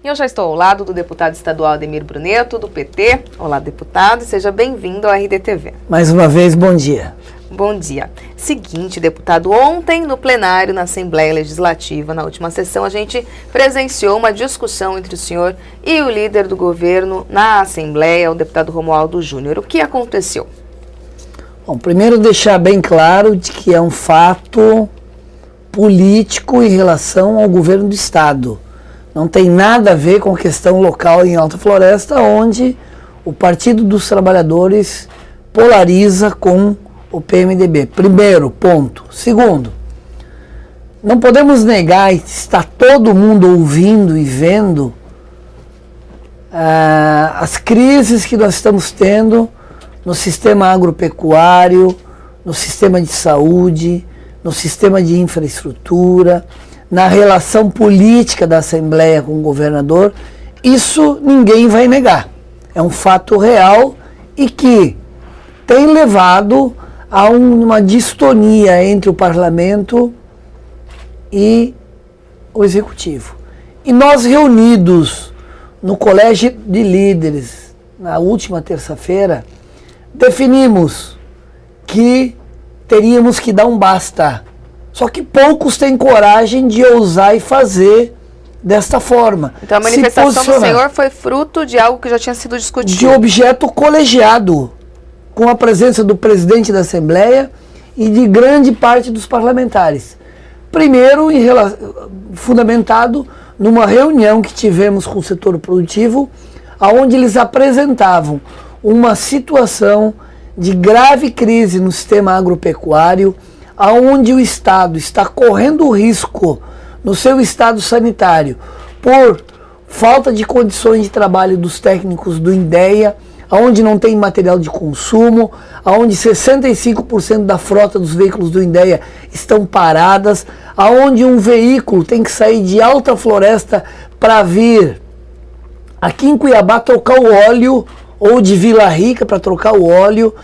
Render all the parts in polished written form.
E eu já estou ao lado do deputado estadual Ademir Bruneto, do PT. Olá, deputado, seja bem-vindo ao RDTV. Mais uma vez, bom dia. Bom dia. Seguinte, deputado, ontem no plenário, na Assembleia Legislativa, na última sessão, a gente presenciou uma discussão entre o senhor e o líder do governo na Assembleia, o deputado Romualdo Júnior. O que aconteceu? Bom, primeiro deixar bem claro de que é um fato político em relação ao governo do Estado. Não tem nada a ver com a questão local em Alta Floresta, onde o Partido dos Trabalhadores polariza com o PMDB. Primeiro ponto. Segundo, não podemos negar, está todo mundo ouvindo e vendo as crises que nós estamos tendo no sistema agropecuário, no sistema de saúde, no sistema de infraestrutura, na relação política da Assembleia com o governador. Isso ninguém vai negar. É um fato real e que tem levado a uma distonia entre o parlamento e o executivo. E nós reunidos no Colégio de Líderes, na última terça-feira, definimos que teríamos que dar um basta. Só que poucos têm coragem de ousar e fazer desta forma. Então a manifestação do senhor foi fruto de algo que já tinha sido discutido. De objeto colegiado, com a presença do presidente da Assembleia e de grande parte dos parlamentares. Primeiro, fundamentado numa reunião que tivemos com o setor produtivo, onde eles apresentavam uma situação de grave crise no sistema agropecuário, onde o Estado está correndo risco no seu estado sanitário por falta de condições de trabalho dos técnicos do INDEA, onde não tem material de consumo, onde 65% da frota dos veículos do INDEA estão paradas, onde um veículo tem que sair de Alta Floresta para vir aqui em Cuiabá trocar o óleo, ou de Vila Rica para trocar o óleo,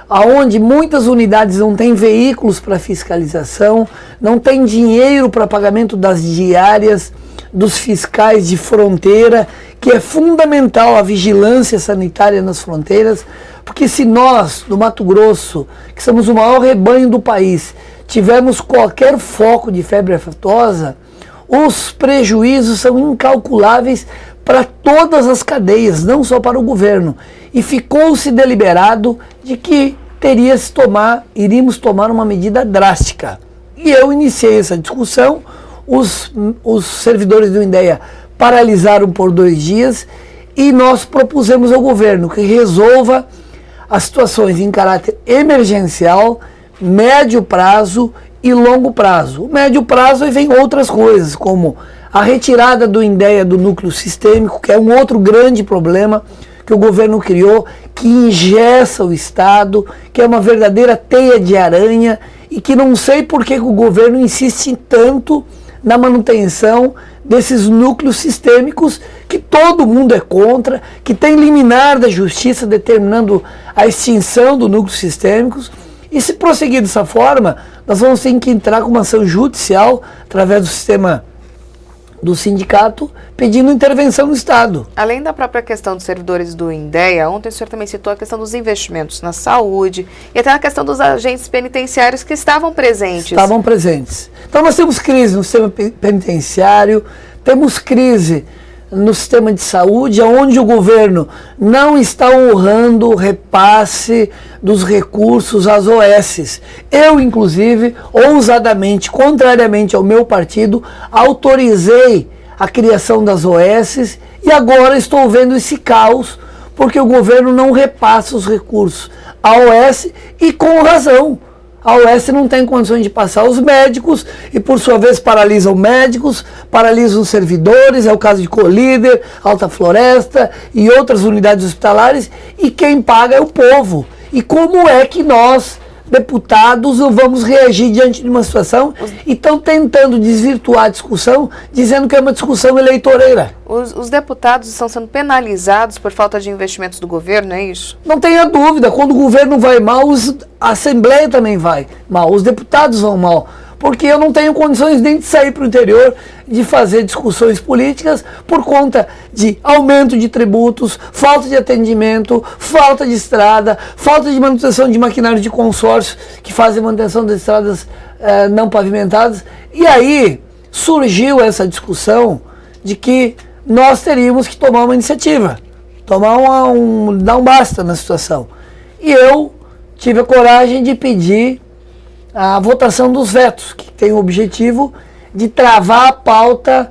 aonde muitas unidades não têm veículos para fiscalização, não tem dinheiro para pagamento das diárias dos fiscais de fronteira, que é fundamental a vigilância sanitária nas fronteiras, porque se nós, do Mato Grosso, que somos o maior rebanho do país, tivermos qualquer foco de febre aftosa, os prejuízos são incalculáveis para todas as cadeias, não só para o governo. E ficou-se deliberado de que iríamos tomar uma medida drástica. E eu iniciei essa discussão, os servidores do INDEA paralisaram por 2 dias e nós propusemos ao governo que resolva as situações em caráter emergencial, médio prazo e longo prazo. O médio prazo aí vem outras coisas, como a retirada do INDEA do núcleo sistêmico, que é um outro grande problema que o governo criou, que engessa o Estado, que é uma verdadeira teia de aranha e que não sei por que o governo insiste tanto na manutenção desses núcleos sistêmicos, que todo mundo é contra, que tem liminar da justiça determinando a extinção do núcleo sistêmicos. E se prosseguir dessa forma, nós vamos ter que entrar com uma ação judicial através do sistema do sindicato, pedindo intervenção no Estado. Além da própria questão dos servidores do INDEA, ontem o senhor também citou a questão dos investimentos na saúde e até a questão dos agentes penitenciários que estavam presentes. Estavam presentes. Então nós temos crise no sistema penitenciário, temos crise no sistema de saúde, onde o governo não está honrando o repasse dos recursos às OSs. Eu, inclusive, ousadamente, contrariamente ao meu partido, autorizei a criação das OSs e agora estou vendo esse caos, porque o governo não repassa os recursos à OS e com razão. A OS não tem condições de passar os médicos e, por sua vez, paralisam médicos, paralisam os servidores, é o caso de Colíder, Alta Floresta e outras unidades hospitalares, e quem paga é o povo. E como é que nós, deputados, vamos reagir diante de uma situação e estão tentando desvirtuar a discussão, dizendo que é uma discussão eleitoreira? Os deputados estão sendo penalizados por falta de investimentos do governo, é isso? Não tenha dúvida, quando o governo vai mal, a Assembleia também vai mal, os deputados vão mal, porque eu não tenho condições nem de sair para o interior, de fazer discussões políticas por conta de aumento de tributos, falta de atendimento, falta de estrada, falta de manutenção de maquinário de consórcio que fazem manutenção das estradas não pavimentadas. E aí surgiu essa discussão de que nós teríamos que tomar uma iniciativa, dar um basta na situação. E eu tive a coragem de pedir a votação dos vetos, que tem o objetivo de travar a pauta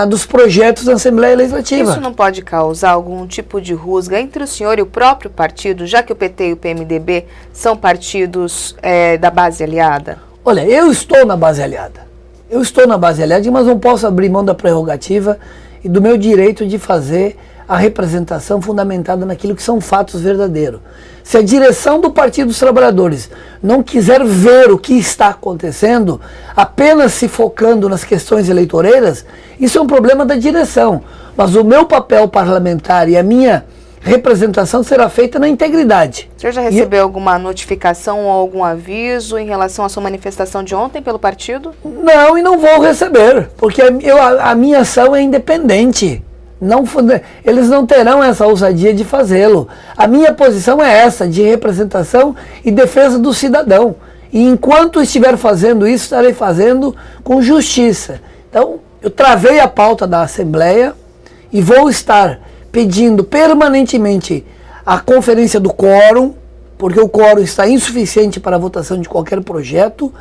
dos projetos da Assembleia Legislativa. Isso não pode causar algum tipo de rusga entre o senhor e o próprio partido, já que o PT e o PMDB são partidos da base aliada? Olha, eu estou na base aliada. Mas não posso abrir mão da prerrogativa e do meu direito de fazer a representação fundamentada naquilo que são fatos verdadeiros. Se a direção do Partido dos Trabalhadores não quiser ver o que está acontecendo, apenas se focando nas questões eleitoreiras, isso é um problema da direção. Mas o meu papel parlamentar e a minha representação será feita na integridade. O senhor já recebeu alguma notificação ou algum aviso em relação à sua manifestação de ontem pelo partido? Não, e não vou receber, porque a minha ação é independente. Eles não terão essa ousadia de fazê-lo. A minha posição é essa, de representação e defesa do cidadão. E enquanto estiver fazendo isso, estarei fazendo com justiça. Então, eu travei a pauta da Assembleia e vou estar pedindo permanentemente a conferência do quórum, porque o quórum está insuficiente para a votação de qualquer projeto,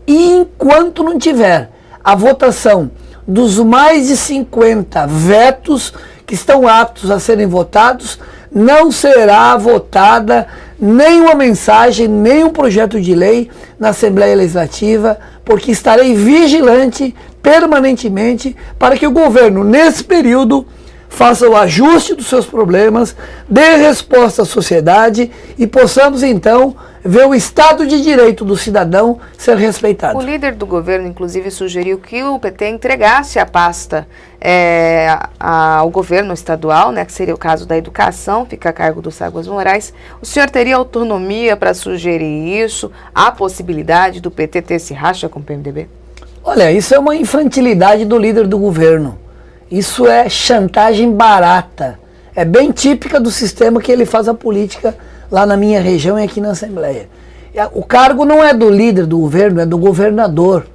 e enquanto não tiver a votação dos mais de 50 vetos que estão aptos a serem votados, não será votada nenhuma mensagem, nenhum projeto de lei na Assembleia Legislativa, porque estarei vigilante permanentemente para que o governo, nesse período, faça o ajuste dos seus problemas, dê resposta à sociedade e possamos então ver o Estado de Direito do cidadão ser respeitado. O líder do governo, inclusive, sugeriu que o PT entregasse a pasta ao governo estadual, né, que seria o caso da educação, fica a cargo do Ságuas Moraes. O senhor teria autonomia para sugerir isso? Há possibilidade do PT ter esse racha com o PMDB? Olha, isso é uma infantilidade do líder do governo. Isso é chantagem barata. É bem típica do sistema que ele faz a política lá na minha região e aqui na Assembleia. O cargo não é do líder do governo, é do governador.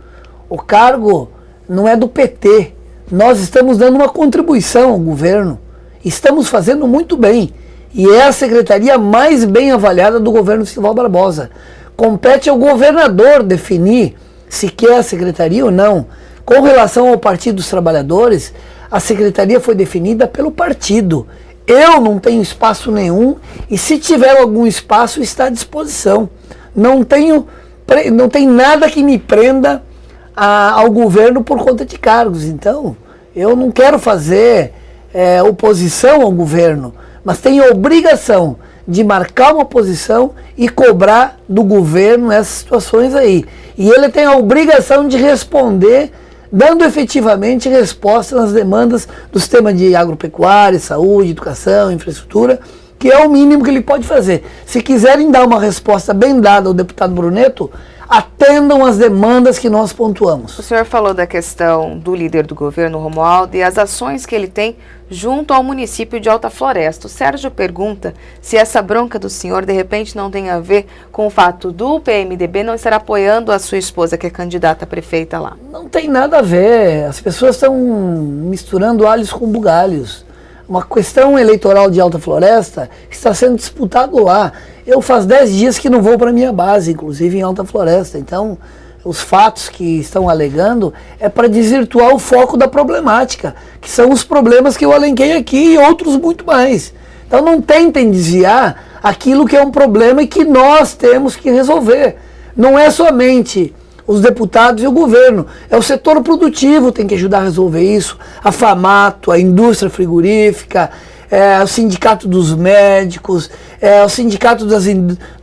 O cargo não é do PT. Nós estamos dando uma contribuição ao governo. Estamos fazendo muito bem. E é a secretaria mais bem avaliada do governo Silval Barbosa. Compete ao governador definir se quer a secretaria ou não. Com relação ao Partido dos Trabalhadores, a secretaria foi definida pelo partido. Eu não tenho espaço nenhum e se tiver algum espaço está à disposição. Não tem nada que me prenda ao governo por conta de cargos. Então, eu não quero fazer oposição ao governo, mas tenho a obrigação de marcar uma posição e cobrar do governo essas situações aí. E ele tem a obrigação de responder dando efetivamente resposta nas demandas dos temas de agropecuária, saúde, educação, infraestrutura, que é o mínimo que ele pode fazer. Se quiserem dar uma resposta bem dada ao deputado Brunetto, atendam as demandas que nós pontuamos. O senhor falou da questão do líder do governo, Romualdo, e as ações que ele tem junto ao município de Alta Floresta. O Sérgio pergunta se essa bronca do senhor, de repente, não tem a ver com o fato do PMDB não estar apoiando a sua esposa, que é candidata a prefeita lá. Não tem nada a ver. As pessoas estão misturando alhos com bugalhos. Uma questão eleitoral de Alta Floresta está sendo disputado lá. Eu faz 10 dias que não vou para a minha base, inclusive em Alta Floresta. Então, os fatos que estão alegando é para desvirtuar o foco da problemática, que são os problemas que eu elenquei aqui e outros muito mais. Então, não tentem desviar aquilo que é um problema e que nós temos que resolver. Não é somente os deputados e o governo, é o setor produtivo que tem que ajudar a resolver isso, a FAMATO, a indústria frigorífica, o sindicato dos médicos, o sindicato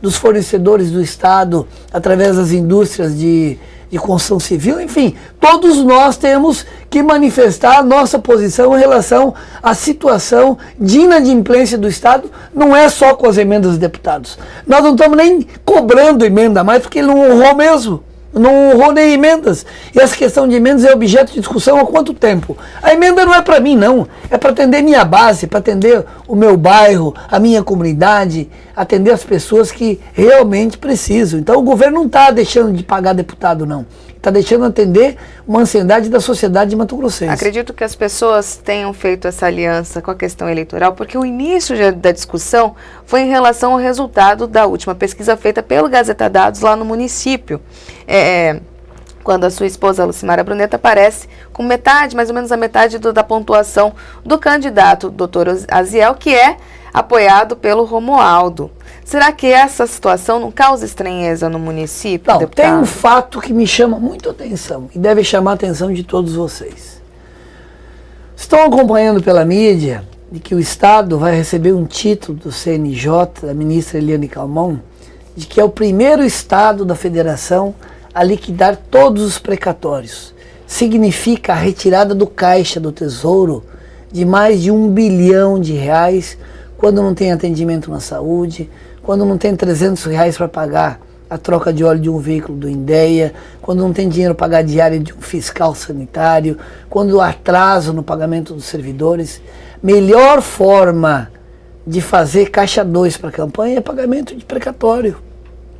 dos fornecedores do Estado, através das indústrias de construção civil, enfim, todos nós temos que manifestar a nossa posição em relação à situação de inadimplência do Estado, não é só com as emendas dos deputados. Nós não estamos nem cobrando emenda mais, porque ele não honrou mesmo. não honrou nem emendas. E essa questão de emendas é objeto de discussão há quanto tempo? A emenda não é para mim, não. É para atender minha base, para atender o meu bairro, a minha comunidade, atender as pessoas que realmente precisam. Então o governo não está deixando de pagar deputado, não. Está deixando de atender uma ansiedade da sociedade mato-grossense. Acredito que as pessoas tenham feito essa aliança com a questão eleitoral, porque o início da discussão foi em relação ao resultado da última pesquisa feita pelo Gazeta Dados lá no município. Quando a sua esposa, Lucimara Bruneta, aparece com metade, mais ou menos a metade da pontuação do candidato, Dr. Aziel, que é apoiado pelo Romualdo. Será que essa situação não causa estranheza no município, Não, deputado? tem um fato que me chama muito atenção e deve chamar a atenção de todos vocês. Estão acompanhando pela mídia de que o Estado vai receber um título do CNJ, da ministra Eliane Calmon, de que é o primeiro Estado da Federação a liquidar todos os precatórios. Significa a retirada do caixa do Tesouro de mais de R$1 bilhão quando não tem atendimento na saúde, quando não tem R$300 para pagar a troca de óleo de um veículo do Indeia, quando não tem dinheiro para pagar a diária de um fiscal sanitário, quando atraso no pagamento dos servidores. Melhor forma de fazer caixa 2 para a campanha é pagamento de precatório.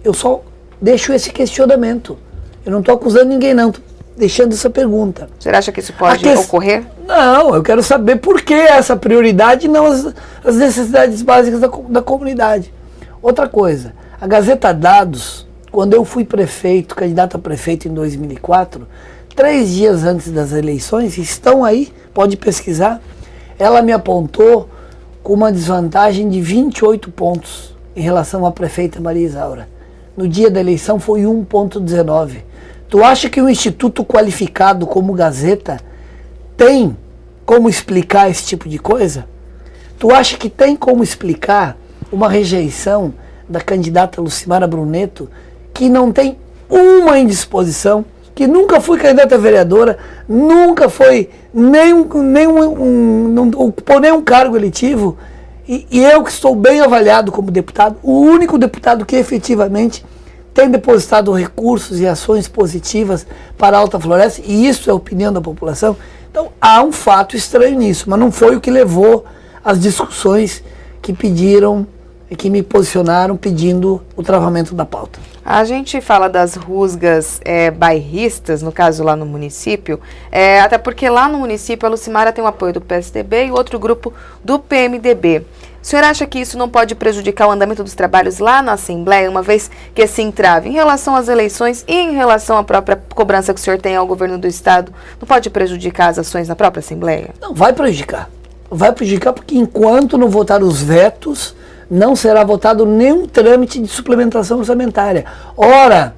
Eu só deixo esse questionamento. Eu não estou acusando ninguém, não. Estou deixando essa pergunta. Você acha que isso pode ocorrer? Não, eu quero saber por que essa prioridade e não as necessidades básicas da comunidade. Outra coisa, a Gazeta Dados, quando eu fui prefeito, candidato a prefeito em 2004, 3 dias antes das eleições, estão aí, pode pesquisar, ela me apontou com uma desvantagem de 28 pontos em relação à prefeita Maria Isaura. No dia da eleição foi 1,19. Tu acha que um instituto qualificado como Gazeta tem como explicar esse tipo de coisa? Tu acha que tem como explicar uma rejeição da candidata Lucimara Bruneto, que não tem uma indisposição, que nunca foi candidata a vereadora, nunca foi não ocupou nenhum cargo eletivo, e eu que estou bem avaliado como deputado, o único deputado que efetivamente tem depositado recursos e ações positivas para a Alta Floresta, e isso é a opinião da população. Então há um fato estranho nisso, mas não foi o que levou às discussões que pediram e que me posicionaram pedindo o travamento da pauta. A gente fala das rusgas bairristas, no caso lá no município, até porque lá no município a Lucimara tem o apoio do PSDB e outro grupo do PMDB. O senhor acha que isso não pode prejudicar o andamento dos trabalhos lá na Assembleia, uma vez que esse entrave em relação às eleições e em relação à própria cobrança que o senhor tem ao governo do Estado, não pode prejudicar as ações na própria Assembleia? Não, vai prejudicar. Vai prejudicar porque enquanto não votar os vetos, não será votado nenhum trâmite de suplementação orçamentária. Ora,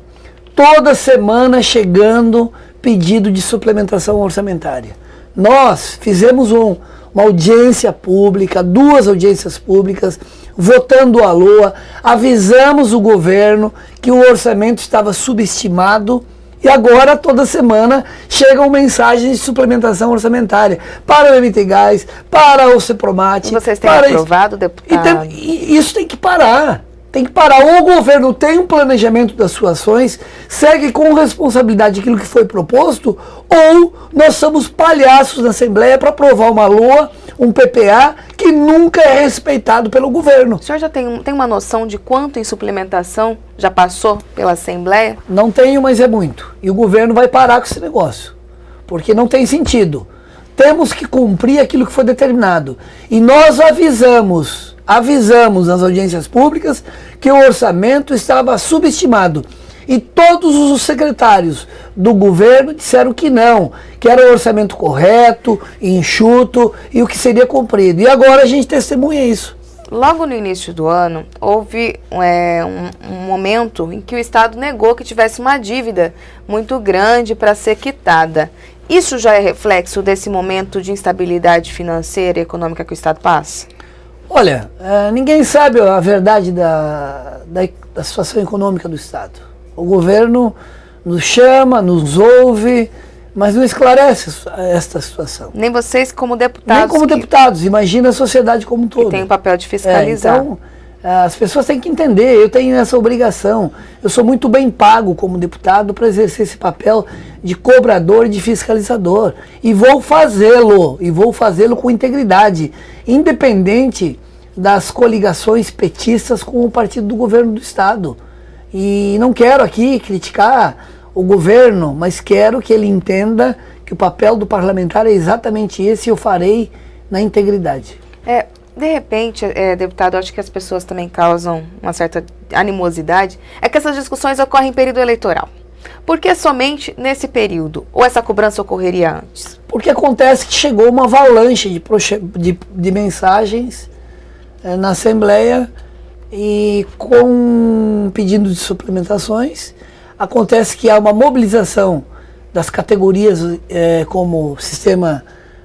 toda semana chegando pedido de suplementação orçamentária. Nós fizemos uma audiência pública, 2 audiências públicas, votando à LOA, avisamos o governo que o orçamento estava subestimado e agora toda semana chegam mensagens de suplementação orçamentária para o MT Gás, para o Cepromate. E vocês têm aprovado, deputado? E isso tem que parar. Tem que parar. Ou o governo tem um planejamento das suas ações, segue com responsabilidade aquilo que foi proposto, ou nós somos palhaços na Assembleia para aprovar uma LOA, um PPA, que nunca é respeitado pelo governo. O senhor já tem uma noção de quanto em suplementação já passou pela Assembleia? Não tenho, mas é muito. E o governo vai parar com esse negócio, porque não tem sentido. Temos que cumprir aquilo que foi determinado. E nós avisamos nas audiências públicas que o orçamento estava subestimado. E todos os secretários do governo disseram que não, que era o orçamento correto, enxuto e o que seria cumprido. E agora a gente testemunha isso. Logo no início do ano, houve um momento em que o Estado negou que tivesse uma dívida muito grande para ser quitada. Isso já é reflexo desse momento de instabilidade financeira e econômica que o Estado passa? Olha, ninguém sabe a verdade da situação econômica do Estado. O governo nos chama, nos ouve, mas não esclarece esta situação. Nem vocês como deputados. Nem como deputados, imagina a sociedade como um todo. Que tem o papel de fiscalizar. Então, As pessoas têm que entender, eu tenho essa obrigação. Eu sou muito bem pago como deputado para exercer esse papel de cobrador e de fiscalizador. E vou fazê-lo com integridade, independente das coligações petistas com o partido do governo do Estado. E não quero aqui criticar o governo, mas quero que ele entenda que o papel do parlamentar é exatamente esse e eu farei na integridade. De repente, deputado, acho que as pessoas também causam uma certa animosidade, é que essas discussões ocorrem em período eleitoral. Por que somente nesse período? Ou essa cobrança ocorreria antes? Porque acontece que chegou uma avalanche de mensagens na Assembleia e com pedido de suplementações. Acontece que há uma mobilização das categorias como sistema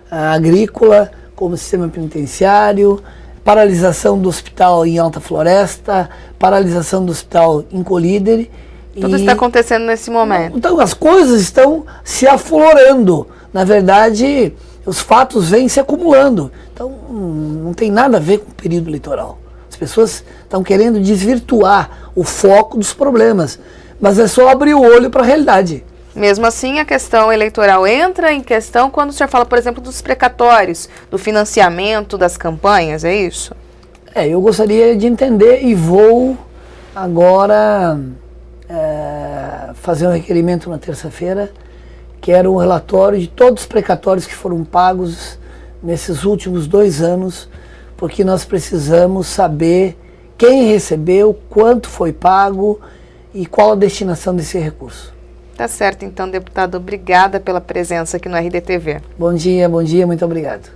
agrícola, como sistema penitenciário, paralisação do hospital em Alta Floresta, paralisação do hospital em Colíder. Tudo está acontecendo nesse momento. Então as coisas estão se aflorando. Na verdade, os fatos vêm se acumulando. Então não tem nada a ver com o período eleitoral. As pessoas estão querendo desvirtuar o foco dos problemas. Mas é só abrir o olho para a realidade. Mesmo assim, a questão eleitoral entra em questão quando o senhor fala, por exemplo, dos precatórios, do financiamento das campanhas, é isso? Eu gostaria de entender e vou agora fazer um requerimento na terça-feira. Quero um relatório de todos os precatórios que foram pagos nesses últimos 2 anos, porque nós precisamos saber quem recebeu, quanto foi pago e qual a destinação desse recurso. Tá certo, então, deputado. Obrigada pela presença aqui no RDTV. Bom dia, muito obrigado.